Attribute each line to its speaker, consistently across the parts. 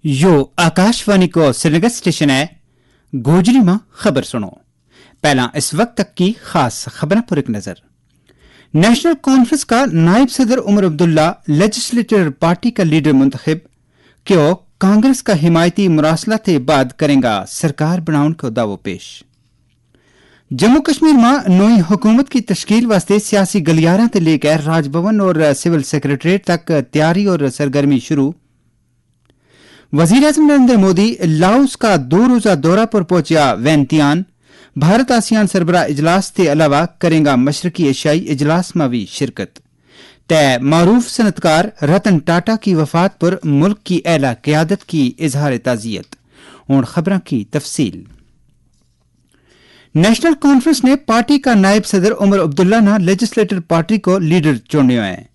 Speaker 1: यो आकाशवाणी को श्रीनगर स्टेशन है। गोजरी में खबर सुनो। पहला इस वक्त तक की खास खबरों पर एक नजर। नेशनल कॉन्फ्रेंस का नायब सदर उमर अब्दुल्ला लेजिस्लेटिव पार्टी का लीडर मुंतखब क्यों कांग्रेस का हिमायती मुरासला के बाद करेगा सरकार बनाने को दावो पेश। जम्मू कश्मीर में नई हुकूमत की तश्कील वास्ते सियासी गलियारा से लेकर राजभवन और सिविल सेक्रेटरीट तक तैयारी और सरगर्मी शुरू। वजीर आजम नरेंद्र मोदी लाओस का 2 रोजा दौरा पर पहुंचा वैंतियान। भारत आसियान सरबराह इजलास के अलावा करेगा मशरकी एशियाई इजलास में भी शिरकत। तय मारूफ सनतकार रतन टाटा की वफात पर मुल्क की एला क़यादत की इजहार ताज़ियत। और खबरों की तफसील। नेशनल कॉन्फ्रेंस ने पार्टी का नायब सदर उमर अब्दुल्ला ने लेजिस्लेटिव पार्टी को लीडर चुना है।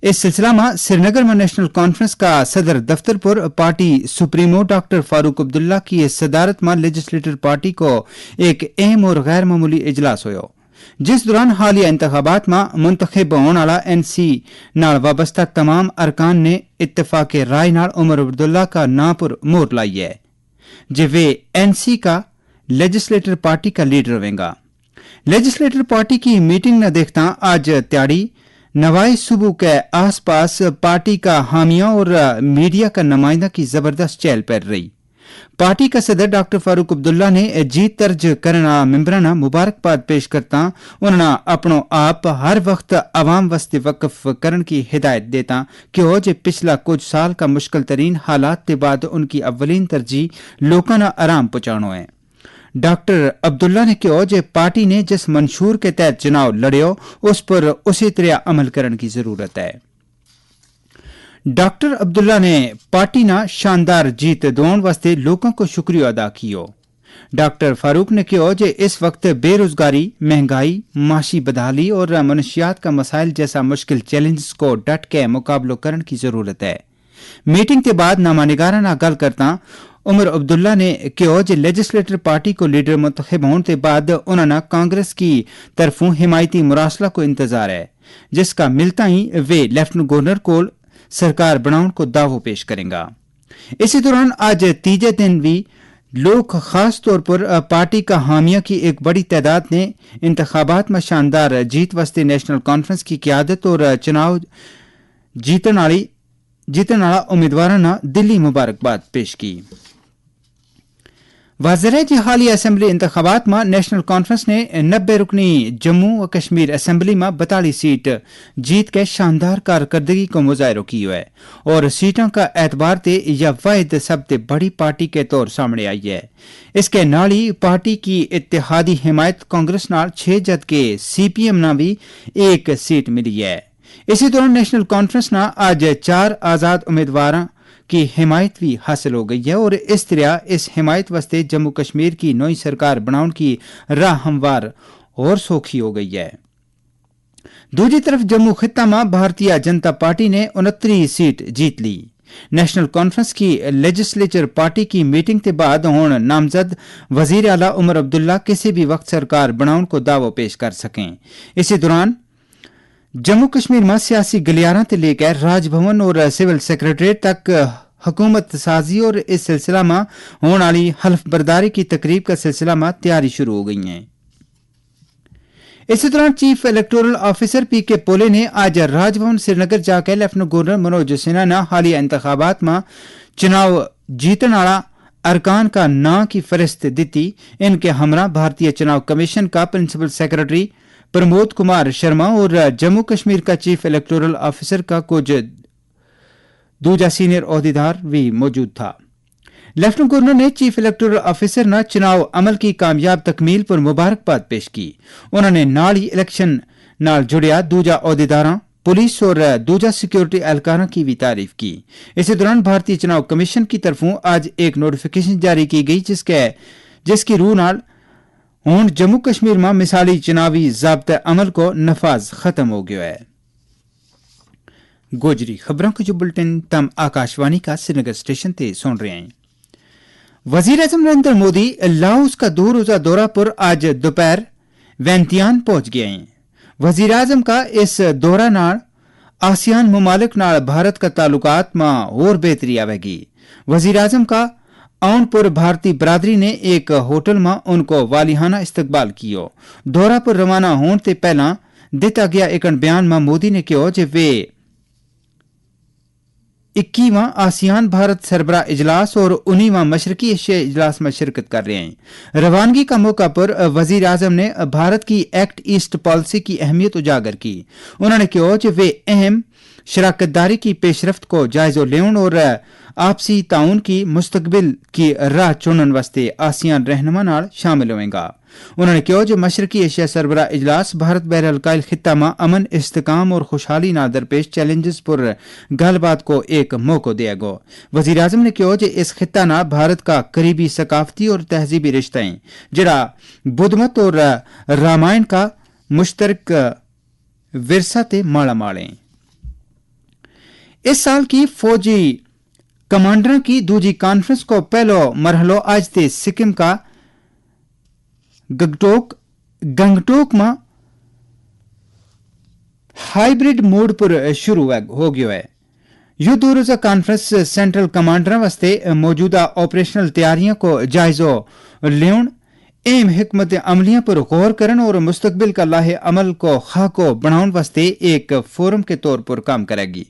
Speaker 1: इस सिलसिला में श्रीनगर में नेशनल कॉन्फ्रेंस का सदर दफ्तर पर party supremo doctor Farooq Abdullah की सदारत में लेजिस्लेटिव पार्टी को एक अहम और गैर मामूली इजलास हुआ, जिस दौरान हालिया इंतखाबात में मुंतखब होने वाला एनसी नाल वाबस्ता तमाम अरकान ने इत्तफाक राय नाल उमर अब्दुल्ला का नाम पर मोहर लाई है जे वे एनसी का लेजिस्लेटिव पार्टी का लीडर रहेगा। लेजिस्लेटिव पार्टी की मीटिंग न देखता आज त्याड़ी नवाई सुबह के आसपास पार्टी का हामिया और मीडिया का नुमाइंदा की जबरदस्त चहल पहल रही। पार्टी का सदर डॉक्टर फारूक अब्दुल्ला ने जीत दर्ज करना मेंबराना मुबारकबाद पेश करता उन्होंने अपनो आप हर वक्त आवाम वास्ते वक्फ करने की हिदायत देता कि जे पिछला कुछ साल का मुश्किल तरीन हालात के बाद उनकी अव्वलीन तरजीह लोगों ने आराम पहुंचानो है। डॉक्टर अब्दुल्ला ने कहा जे पार्टी ने जिस मंशूर के तहत चुनाव लड़ियो उस पर उसी तरह अमल करने की जरूरत है। डॉक्टर अब्दुल्ला ने पार्टी ना शानदार जीत दोन वास्ते लोगों को शुक्रिया अदा कियो। डॉक्टर फारूक ने कहा जे इस वक्त बेरोजगारी, महंगाई, माशी बदहाली और मनशियात का मसाइल जैसा मुश्किल चैलेंज को डट के मुकाबलो करने की जरूरत है। मीटिंग के बाद नामानिगाराना गल करता उमर अब्दुल्ला ने कहा जे लेजिस्लेटिव पार्टी को लीडर मुंतखब होने के बाद उन्होंने कांग्रेस की तरफों हिमायती मुरासला को इंतजार है, जिसका मिलता ही वे लेफ्टिनेंट गवर्नर को सरकार बनाने को दावो पेश करेंगे। इसी दौरान आज तीजे दिन भी लोग खास तौर पर पार्टी का हामिया की एक बड़ी तादाद ने इंतखाबात में शानदार जीत वास्ते नेशनल कॉन्फ्रेंस की क़यादत और चुनाव जीतने वाला उम्मीदवारों ने दिल्ली मुबारकबाद पेश की। वाज़ेह है हालिया असेंबली इंतखाबात में नेशनल कॉन्फ्रेंस ने 90 रुकनी जम्मू व कश्मीर असेंबली में 42 सीट जीत के शानदार कारकर्दगी को मुजाहिर किया है और सीटों का एतबार से यह वाहिद सबसे बड़ी पार्टी के तौर सामने आई है। इसके नाल ही पार्टी की इत्तेहादी हिमायत कांग्रेस नाल 6 जबकि सीपीएम ना भी 1 सीट मिली है। इसी दौरान नेशनल कॉन्फ्रेंस ना आज 4 आजाद उम्मीदवारों की हिमायत भी हासिल हो गई है और इस तरह इस हिमायत वास्ते जम्मू कश्मीर की नई सरकार बनाने की राह हमवार और सौखी हो गई है। दूसरी तरफ जम्मू खित्ता में भारतीय जनता पार्टी ने 69 सीट जीत ली। नेशनल कॉन्फ्रेंस की लेजिस्लेचर पार्टी की मीटिंग के बाद हुण नामजद वजीर आला उमर अब्दुल्ला किसी भी वक्त सरकार बनाने को दावो पेश कर सकें। इसी दौरान जम्मू कश्मीर में सियासी गलियारा से लेकर राजभवन और सिविल सेक्रेटरीट तक हुकूमत साजी और इस सिलसिला में होने वाली हल्फ बर्दारी की तकरीब का सिलसिला में तैयारी शुरू हो गई है। इसी दौरान चीफ इलेक्टोरल ऑफिसर पी के पोले ने आज राजभवन श्रीनगर जाकर लेफ्टिनेंट गवर्नर मनोज सिन्हा ने हालिया इंतखाबात में चुनाव जीतने वाला अरकान का नाम की फरिस्त दी। इनके हमरा भारतीय चुनाव कमीशन का प्रिंसिपल सेक्रेटरी प्रमोद कुमार शर्मा और जम्मू कश्मीर का चीफ इलेक्टोरल ऑफिसर का कुछ दूजा सीनियर ओहदेदार भी मौजूद था। लेफ्टिनेंट गवर्नर ने चीफ इलेक्टोरल ऑफिसर ने चुनाव अमल की कामयाब तकमील पर मुबारकबाद पेश की। उन्होंने नाल ही इलेक्शन नाल जुड़िया दूजा ओहदेदारां, पुलिस और दूजा सिक्योरिटी एहलकारों की भी तारीफ की। इसी दौरान भारतीय चुनाव कमीशन की तरफों आज एक नोटिफिकेशन जारी की गई जिसकी रूह नाल हुण जम्मू कश्मीर में मिसाली चुनावी ज़ाब्ता अमल को नफाज खत्म हो गया है। गोजरी खबरों का जो बुलेटिन तम आकाशवाणी का श्रीनगर स्टेशन से सुन रहे हैं। वजीर आजम नरेंद्र मोदी लाओस का 2 रोजा दौरा पर आज दोपहर वैंतियान पहुंच गए हैं। वजीर आजम का इस दौरा नाल आसियान ममालिक नाल भारत का ताल्लुकात में और बेहतरी आवेगी। वजीर आजम का आउन पर भारतीय बरादरी ने एक होटल में उनको वालिहाना इस्तकबाल कियो। दौरा पर रवाना होने से पहला दिता गया एक बयान में मोदी ने कहा कि वे 21वां आसियान भारत सरबरा इजलास और 19वां मशरकी एशिया इजलास में शिरकत कर रहे हैं। रवानगी का मौका पर वजीर आजम ने भारत की एक्ट ईस्ट पॉलिसी की अहमियत उजागर की। उन्होंने कहा कि वे अहम शराकतदारी की पेशरफ्त को जायजा लेने और आपसी ताउन की मुस्तकबिल की राह चुनने वास्ते आसियान रहनुमा नाल शामिल होगा। उन्होंने कहा कि मशरकी एशिया सरबरा इजलास भारत बहरअल्काइल खित्ता में अमन इस्तेकाम और खुशहाली ना दरपेश चैलेंजेस पर गलबात को एक मौका देगा। वजीर आजम ने कहा कि इस खित्ता ना भारत का करीबी सकाफती और तहजीबी रिश्ता है जड़ा बुद्धमत और रामायण का मुश्तरक विरसा ते माला माले। इस साल की फौजी कमांडर की दूजी कॉन्फ्रेंस को पहलो मरहलो आज ते सिक्किम का गंगटोक में हाइब्रिड मोड पर शुरू हो गया है। युद्ध रोजा कॉन्फ्रेंस सेंट्रल कमांडर वास्ते मौजूदा ऑपरेशनल तैयारियों को जायजा लेन एम हिकमत अमलियां पर गौर करन और मुस्तकबिल का लाहे अमल को खाको बनाने वास्ते एक फोरम के तौर पर काम करेगी।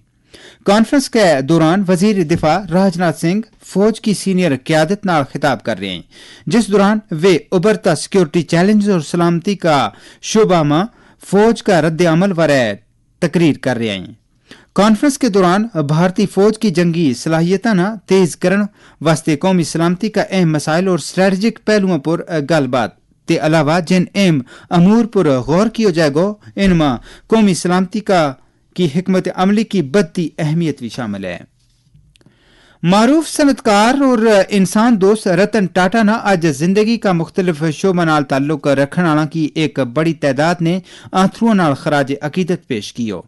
Speaker 1: कॉन्फ्रेंस के दौरान वजीर दिफा राजनाथ सिंह फौज की सीनियर क्यादत नाल खिताब कर रहे हैं, जिस दौरान वे उभरता सिक्योरिटी चैलेंज और सलामती का शोबा में फौज का रद्द अमल बारे तकरीर कर रहे हैं। कॉन्फ्रेंस के दौरान भारतीय फौज की जंगी सलाहियतां ना तेज करने वास्ते कौमी सलामती का अहम मसाइल और स्ट्रेटजिक पहलुओं पर गलबात के अलावा जिन अहम अमूर पर गौर किया जाएगा इनमें कौमी सलामती की हिकमत अमली की बढ़ती अहमियत भी शामिल है। मारूफ सनतकार और इंसान दोस्त रतन टाटा ना आज जिंदगी का मुख्तलिफ शोबा नाल ताल्लुक रखने वाला की एक बड़ी तादाद ने आंथरुओं नाल खराज अकीदत पेश कियो।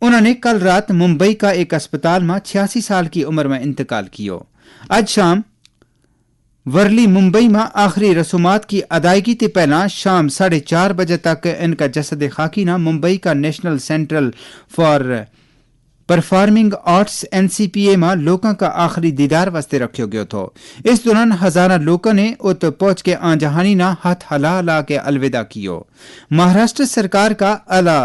Speaker 1: उन्होंने कल रात मुंबई का एक अस्पताल में 86 साल की उम्र में इंतकाल कियो। आज शाम वर्ली मुंबई में आखिरी रसूमात की अदायगी से पहला शाम 4:30 बजे तक इनका जसद खाकी ना मुंबई का national central for performing arts NCPA में लोगों का आखिरी दीदार वास्ते रखो गयो थो। इस दौरान हजारा लोगों ने उत पहुंच के आंजहानी ना हाथ हला हला के अलविदा कियो। महाराष्ट्र सरकार का आला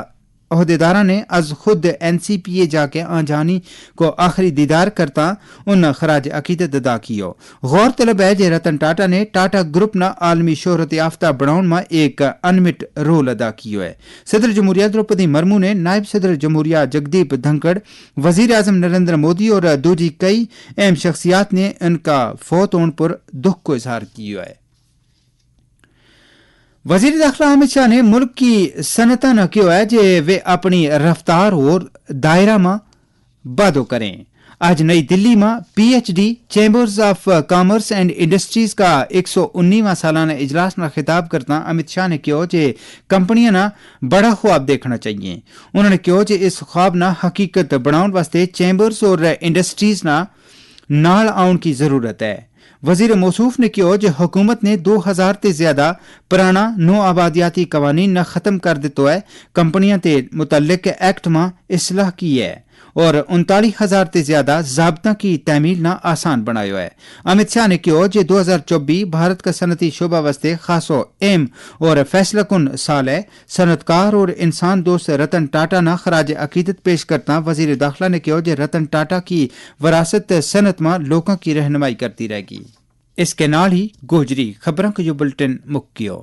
Speaker 1: अहदेदारा ने आज खुद NCPA जाके आंजानी को आखिरी दीदार करता उन खराज अकीदत अदा कियो। गौरतलब है कि रतन टाटा ने टाटा ग्रुप ना आलमी शोहरत याफ्ता बनाने में एक अनमिट रोल अदा कियो है। सदर जमहूरिया द्रौपदी मुर्मू ने नायब सदर जमहूरिया जगदीप धनखड़, वजीर आजम नरेंद्र मोदी और दूजी कई अहम शख्सियात ने इनका फौत होने पर दुख को इजहार किया है। वजीर दाखिला अमित शाह ने मुल्क की सनता न किया है कि वे अपनी रफ्तार और दायरा में बादो करें। आज नई दिल्ली में PhD chambers of commerce and industries का 119वां सालाना इजलास में खिताब करता अमित शाह ने कहा कि कंपनियां ना बड़ा ख्वाब देखना चाहिए। उन्होंने कहा कि इस ख्वाब ना हकीकत बनाने वास्ते चैम्बर्स और इंडस्ट्रीज ना नाल आउन की जरूरत है। वजीर मौसूफ ने कहा कि हुकूमत ने 2000 से ज्यादा पुराना नो आबादियाती कवानीन न खत्म कर दितो है। कंपनियां ते मुतल्लिक एक्ट में इसलाह की है और 39,000 से ज्यादा जाब्ता की तमील ना आसान बनायो है। अमित शाह ने कहा कि 2024 भारत का सनती शोबा वास्ते खासो अहम और फैसला कुन साल है। सनतकार और इंसान दोस्त रतन टाटा ना खराज अकीदत पेश करता वजीर दाखिला ने कहा कि रतन टाटा की विरासत सनत में लोगों की रहनुमाई करती रहेगी। इसके नाल ही गोजरी खबरों का जो बुलेटिन मुक्कियो।